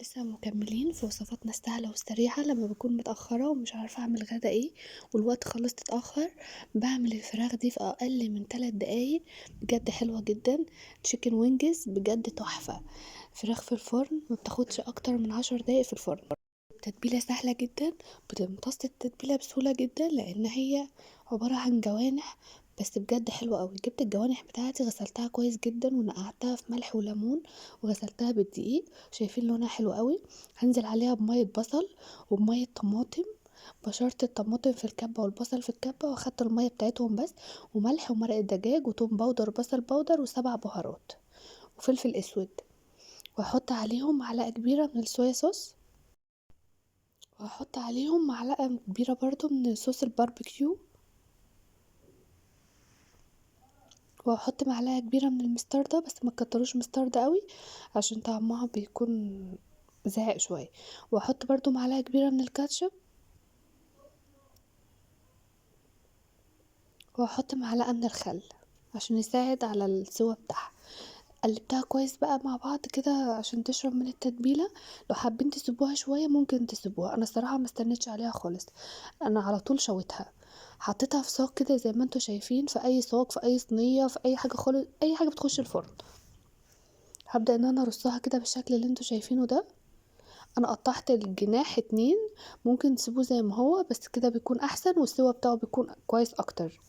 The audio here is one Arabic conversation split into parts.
لسه مكملين في وصفاتنا السهلة والسريعة لما بكون متأخرة ومش عارفة اعمل غدا ايه والوقت خلاص اتأخر. بعمل الفراخ دي في اقل من 3 دقايق، بجد حلوة جدا. تشيكن وينجز بجد تحفة. فراخ في الفرن ما بتاخدش اكتر من 10 دقايق في الفرن. تتبيلة سهلة جدا، بتمتص التتبيلة بسهولة جدا لان هي عبارة عن جوانح. بس بجد حلوة قوي. جبت الجوانح بتاعتي غسلتها كويس جدا ونقعتها في ملح وليمون وغسلتها بالدقيق. شايفين لونها حلو قوي. هنزل عليها بمية بصل وبمية طماطم. بشرت الطماطم في الكبة والبصل في الكبة واخدت المية بتاعتهم بس، وملح ومرق الدجاج وتوم باودر وبصل باودر وسبع بهارات وفلفل اسود. واحط عليهم معلقة كبيرة من الصويا صوص، وهحط عليهم معلقة كبيرة برضو من صوص الباربيكيو، وهحط معلقة كبيرة من المستردة بس ما تكتروش مستردة قوي عشان طعمها بيكون زاهق شوية. واحط برضو معلقة كبيرة من الكاتشب، وهحط معلقة من الخل عشان يساعد على السوا بتاعها. قلبتها كويس بقى مع بعض كده عشان تشرب من التتبيلة. لو حابين تسيبوها شوية ممكن تسيبوها، انا الصراحة ما استنيتش عليها خالص، انا على طول شويتها. حطيتها في صاج كده زي ما انتوا شايفين، في اي صاج، في اي صينية، في اي حاجة خالص، اي حاجة بتخش الفرن. هبدأ ان انا ارصها كده بالشكل اللي انتوا شايفينه ده. انا قطعت الجناح 2، ممكن تسيبوه زي ما هو بس كده بيكون احسن والسوا بتاعه بيكون كويس اكتر.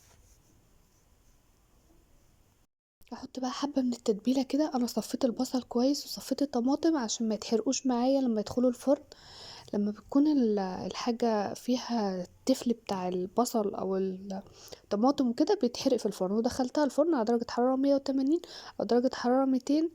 احط بقى حبة من التتبيلة كده. انا صفيت البصل كويس وصفيت الطماطم عشان ما يتحرقوش معايا لما يدخلوا الفرن. لما بتكون الحاجة فيها التفل بتاع البصل او الطماطم وكده بيتحرق في الفرن، ودخلتها الفرن على درجة حرارة 180 او درجة حرارة 200،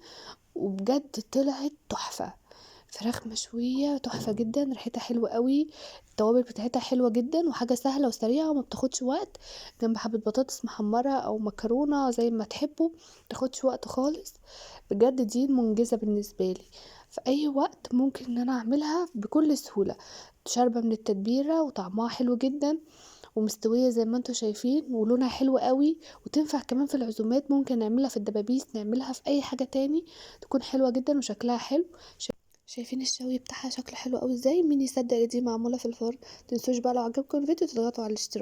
وبجد طلعت تحفة. فراخ مشوية تحفة جدا، ريحتها حلوة قوي، التوابل بتاعتها حلوة جدا، وحاجة سهلة وسريعة وما بتاخدش وقت. جنب حبة بطاطس محمرة او مكرونة زي ما تحبوا، متاخدش وقت خالص. بجد دي منجزة بالنسبة لي، في اي وقت ممكن ان انا اعملها بكل سهولة. شاربة من التتبيلة وطعمها حلو جدا ومستوية زي ما انتوا شايفين ولونها حلو قوي. وتنفع كمان في العزومات، ممكن نعملها في الدبابيس، نعملها في اي حاجة تاني تكون حلوة جدا وشكلها حلو. شايفين الشوي بتاعها شكله حلو قوي ازاي؟ مين يصدق ان دي معمولة في الفرن؟ متنسوش بقى لو عجبكم الفيديو تضغطوا على الاشتراك.